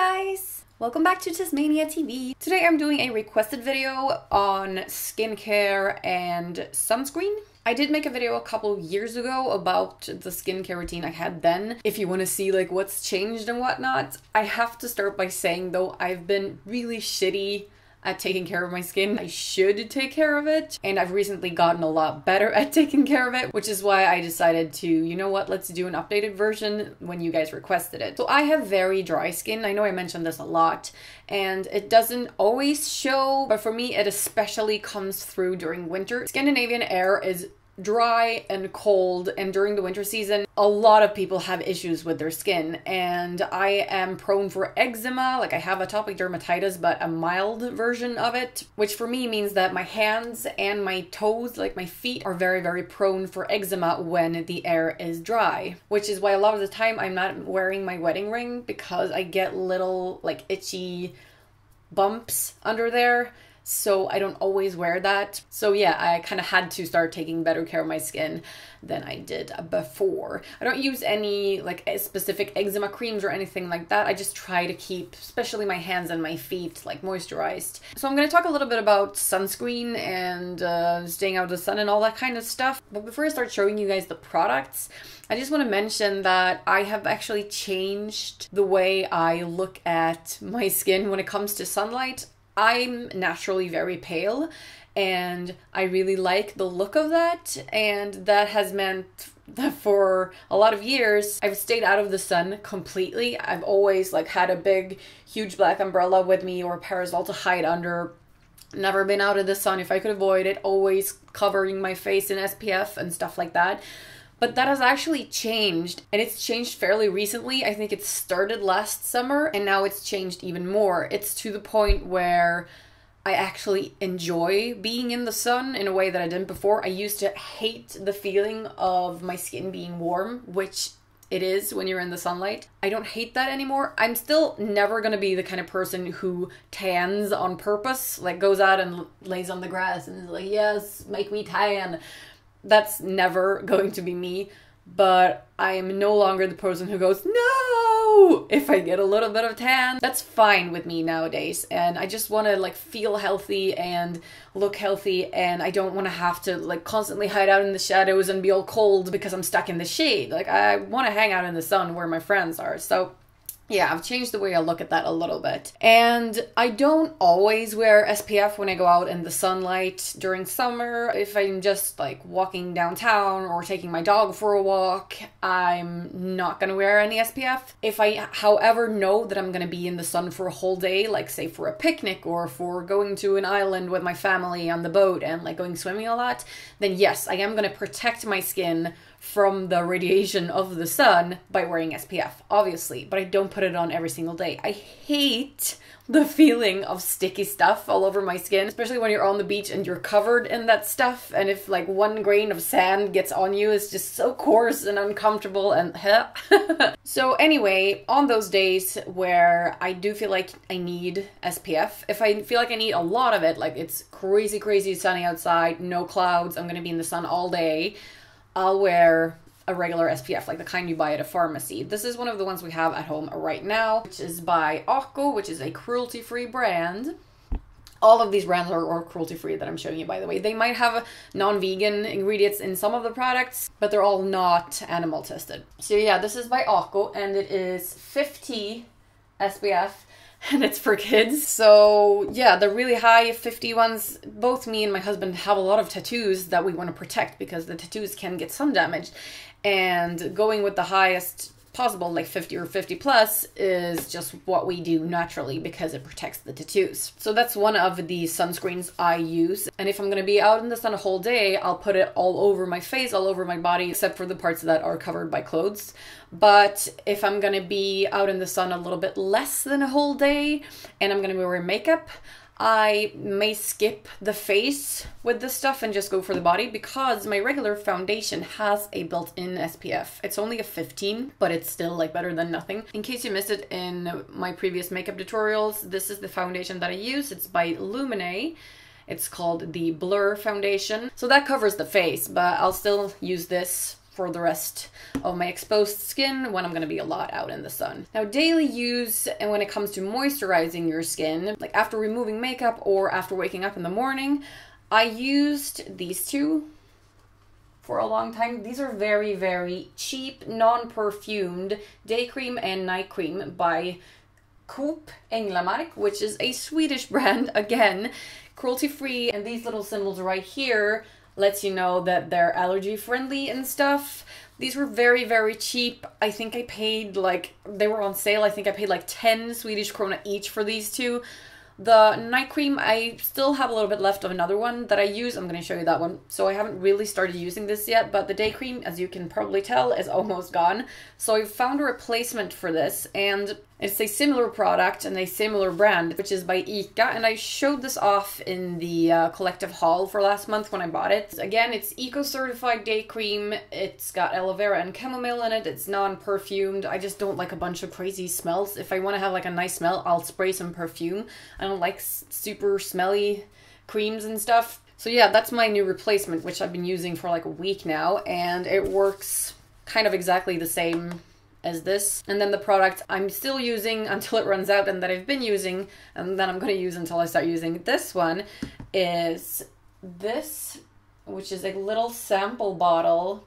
guys! Welcome back to TezMania TV. Today I'm doing a requested video on skincare and sunscreen. I did make a video a couple years ago about the skincare routine I had then. If you want to see like what's changed and whatnot, I have to start by saying though I've been really shitty at taking care of my skin. I should take care of it, and I've recently gotten a lot better at taking care of it, which is why I decided to, you know what, let's do an updated version when you guys requested it. So I have very dry skin. I know I mentioned this a lot, and it doesn't always show, but for me it especially comes through during winter. Scandinavian air is dry and cold, and during the winter season a lot of people have issues with their skin, and I am prone for eczema. Like, I have atopic dermatitis, but a mild version of it, which for me means that my hands and my toes, like my feet, are very prone for eczema when the air is dry, which is why a lot of the time I'm not wearing my wedding ring, because I get little like itchy bumps under there. So I don't always wear that. So yeah, I kind of had to start taking better care of my skin than I did before. I don't use any like specific eczema creams or anything like that. I just try to keep, especially my hands and my feet, like moisturized. So I'm going to talk a little bit about sunscreen and staying out of the sun and all that kind of stuff. But before I start showing you guys the products, I just want to mention that I have actually changed the way I look at my skin when it comes to sunlight. I'm naturally very pale, and I really like the look of that, and that has meant that for a lot of years I've stayed out of the sun completely. I've always like had a big huge black umbrella with me or parasol to hide under. Never been out of the sun if I could avoid it, always covering my face in SPF and stuff like that. But that has actually changed, and it's changed fairly recently. I think it started last summer, and now it's changed even more. It's to the point where I actually enjoy being in the sun in a way that I didn't before. I used to hate the feeling of my skin being warm, which it is when you're in the sunlight. I don't hate that anymore. I'm still never gonna be the kind of person who tans on purpose, like goes out and lays on the grass and is like, yes, make me tan. That's never going to be me, but I am no longer the person who goes, no, if I get a little bit of tan. That's fine with me nowadays, and I just want to like feel healthy and look healthy, and I don't want to have to like constantly hide out in the shadows and be all cold because I'm stuck in the shade. Like, I want to hang out in the sun where my friends are. So yeah, I've changed the way I look at that a little bit. And I don't always wear SPF when I go out in the sunlight during summer. If I'm just like walking downtown or taking my dog for a walk, I'm not gonna wear any SPF. If I, however, know that I'm gonna be in the sun for a whole day, like say for a picnic or for going to an island with my family on the boat and like going swimming a lot, then yes, I am gonna protect my skin from the radiation of the sun by wearing SPF, obviously, but I don't put it on every single day. I hate the feeling of sticky stuff all over my skin, especially when you're on the beach and you're covered in that stuff, and if like one grain of sand gets on you, it's just so coarse and uncomfortable and So anyway, on those days where I do feel like I need SPF, if I feel like I need a lot of it, like it's crazy sunny outside, no clouds, I'm gonna be in the sun all day, I'll wear a regular SPF, like the kind you buy at a pharmacy. This is one of the ones we have at home right now, which is by Occo, which is a cruelty-free brand. All of these brands are cruelty-free that I'm showing you, by the way. They might have non-vegan ingredients in some of the products, but they're all not animal tested. So yeah, this is by Occo, and it is 50 SPF. And it's for kids. So yeah, the really high 50 ones, both me and my husband have a lot of tattoos that we want to protect because the tattoos can get sun damaged. And going with the highest possible, like 50 or 50 plus, is just what we do naturally because it protects the tattoos. So that's one of the sunscreens I use. And if I'm going to be out in the sun a whole day, I'll put it all over my face, all over my body, except for the parts that are covered by clothes. But if I'm going to be out in the sun a little bit less than a whole day and I'm going to be wearing makeup, I may skip the face with this stuff and just go for the body because my regular foundation has a built-in SPF. It's only a 15, but it's still like better than nothing. In case you missed it in my previous makeup tutorials, this is the foundation that I use. It's by Lumine. It's called the Blur foundation. So that covers the face, but I'll still use this for the rest of my exposed skin when I'm gonna be a lot out in the sun. Now, daily use, and when it comes to moisturizing your skin, like after removing makeup or after waking up in the morning, I used these two for a long time. These are very, very cheap, non-perfumed day cream and night cream by Coop Änglamark, which is a Swedish brand, again, cruelty-free, and these little symbols right here lets you know that they're allergy friendly and stuff. These were very, very cheap. I think I paid like, they were on sale, I think I paid like 10 Swedish krona each for these two. The night cream, I still have a little bit left of another one that I use. I'm going to show you that one. So I haven't really started using this yet, but the day cream, as you can probably tell, is almost gone. So I found a replacement for this, and it's a similar product and a similar brand, which is by Ica, and I showed this off in the collective haul for last month when I bought it. Again, it's eco-certified day cream. It's got aloe vera and chamomile in it. It's non-perfumed. I just don't like a bunch of crazy smells. If I want to have like a nice smell, I'll spray some perfume. I don't like super smelly creams and stuff. So yeah, that's my new replacement, which I've been using for like a week now, and it works kind of exactly the same as this. And then the product I'm still using until it runs out and that I've been using, and then I'm going to use until I start using this one, is this, which is a little sample bottle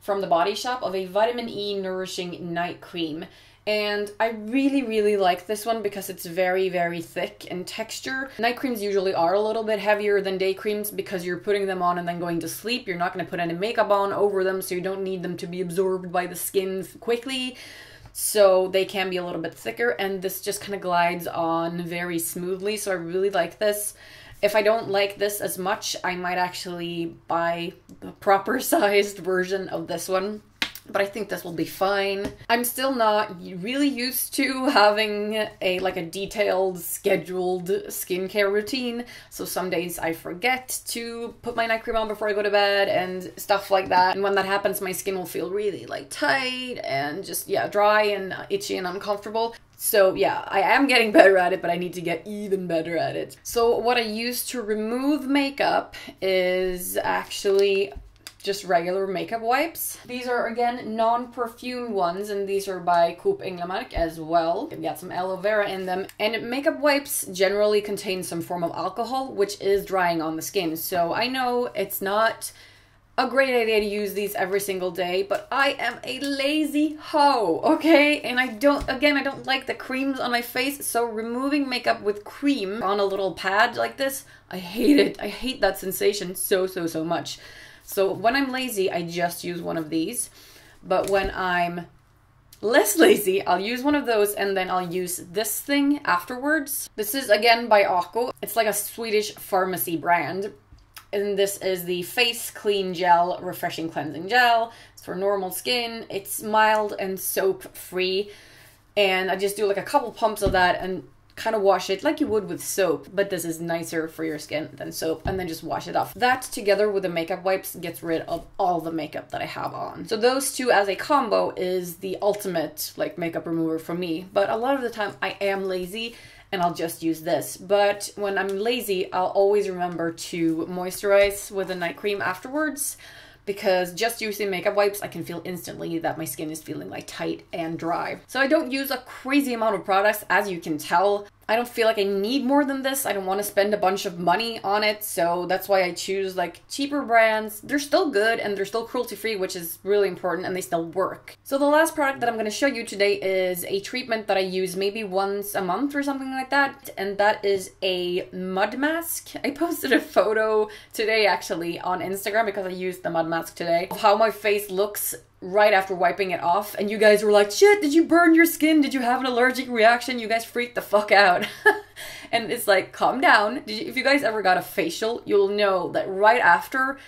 from the Body Shop of a vitamin E nourishing night cream. And I really, really like this one because it's very, very thick in texture. Night creams usually are a little bit heavier than day creams because you're putting them on and then going to sleep. You're not going to put any makeup on over them, so you don't need them to be absorbed by the skin quickly. So they can be a little bit thicker, and this just kind of glides on very smoothly, so I really like this. If I don't like this as much, I might actually buy the proper sized version of this one. But I think this will be fine. I'm still not really used to having a detailed, scheduled skincare routine. So some days I forget to put my night cream on before I go to bed and stuff like that. And when that happens, my skin will feel really tight and just, yeah, dry and itchy and uncomfortable. So yeah, I am getting better at it, but I need to get even better at it. So what I use to remove makeup is actually just regular makeup wipes. These are, again, non-perfumed ones, and these are by Coop Änglamark as well. They've got some aloe vera in them. And makeup wipes generally contain some form of alcohol, which is drying on the skin. So I know it's not a great idea to use these every single day, but I am a lazy hoe, okay? And I don't like the creams on my face, so removing makeup with cream on a little pad like this, I hate it. I hate that sensation so much. So when I'm lazy, I just use one of these. But when I'm less lazy, I'll use one of those, and then I'll use this thing afterwards. This is, again, by Ako. It's like a Swedish pharmacy brand. And this is the Face Clean Gel Refreshing Cleansing Gel. It's for normal skin. It's mild and soap-free. And I just do like a couple pumps of that and kind of wash it like you would with soap, but this is nicer for your skin than soap, and then just wash it off. That together with the makeup wipes gets rid of all the makeup that I have on. So those two as a combo is the ultimate makeup remover for me, but a lot of the time I am lazy and I'll just use this. But when I'm lazy, I'll always remember to moisturize with a night cream afterwards, because just using makeup wipes, I can feel instantly that my skin is feeling tight and dry. So I don't use a crazy amount of products, as you can tell. I don't feel like I need more than this. I don't want to spend a bunch of money on it, so that's why I choose cheaper brands. They're still good and they're still cruelty-free, which is really important, and they still work. So the last product that I'm going to show you today is a treatment that I use maybe once a month or something like that, and that is a mud mask. I posted a photo today actually on Instagram, because I used the mud mask today, of how my face looks right after wiping it off, and you guys were like, shit, did you burn your skin? Did you have an allergic reaction? You guys freaked the fuck out. And it's calm down. If you guys ever got a facial, you'll know that right after,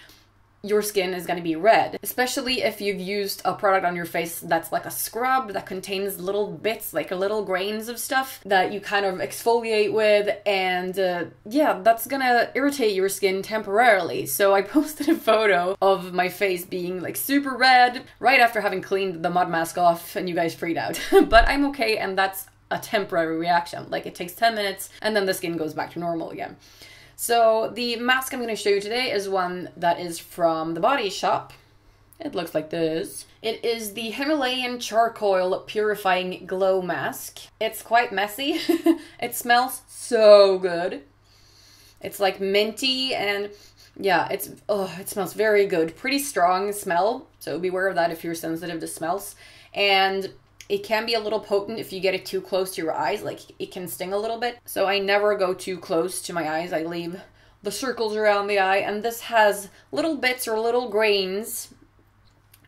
your skin is going to be red, especially if you've used a product on your face that's like a scrub that contains little bits, little grains of stuff that you kind of exfoliate with, and yeah, that's gonna irritate your skin temporarily. So I posted a photo of my face being super red right after having cleaned the mud mask off, and you guys freaked out. But I'm okay, and that's a temporary reaction. It takes 10 minutes and then the skin goes back to normal again. So the mask I'm going to show you today is one that is from the Body Shop. It looks like this. It is the Himalayan Charcoal Purifying Glow Mask. It's quite messy. It smells so good. It's like minty and yeah, it smells very good. Pretty strong smell, so beware of that if you're sensitive to smells. And it can be a little potent if you get it too close to your eyes, like it can sting a little bit. So I never go too close to my eyes. I leave the circles around the eye, and this has little bits or little grains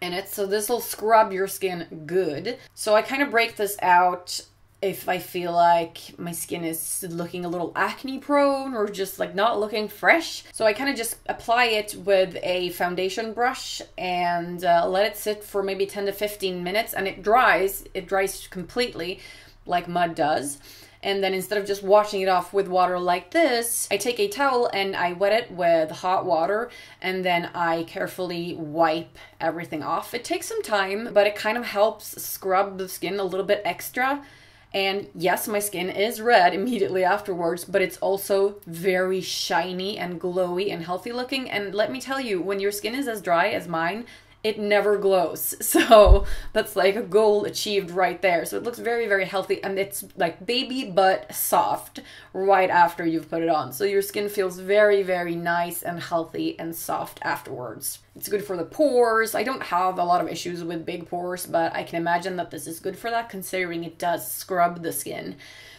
in it, so this will scrub your skin good. So I kind of break this out if I feel like my skin is looking a little acne prone or just like not looking fresh. So I kind of just apply it with a foundation brush and let it sit for maybe 10 to 15 minutes, and it dries completely like mud does. And then instead of just washing it off with water like this, I take a towel and I wet it with hot water, and then I carefully wipe everything off. It takes some time, but it kind of helps scrub the skin a little bit extra. And yes, my skin is red immediately afterwards, but it's also very shiny and glowy and healthy looking. And let me tell you, when your skin is as dry as mine, it never glows. So that's like a goal achieved right there. So it looks very, very healthy, and it's like baby but soft right after you've put it on. So your skin feels very, very nice and healthy and soft afterwards. It's good for the pores. I don't have a lot of issues with big pores, but I can imagine that this is good for that, considering it does scrub the skin.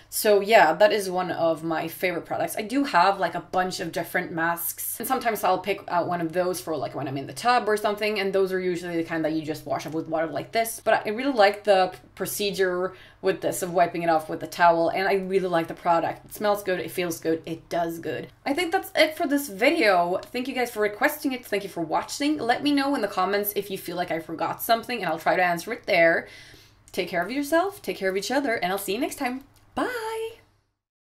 So yeah, that is one of my favorite products. I do have like a bunch of different masks, and sometimes I'll pick out one of those for like when I'm in the tub or something, and those are usually the kind that you just wash off with water like this. But I really like the procedure with this of wiping it off with the towel, and I really like the product. It smells good, it feels good, it does good. I think that's it for this video. Thank you guys for requesting it, thank you for watching. Let me know in the comments if you feel like I forgot something, and I'll try to answer it there. Take care of yourself, take care of each other, and I'll see you next time. Bye!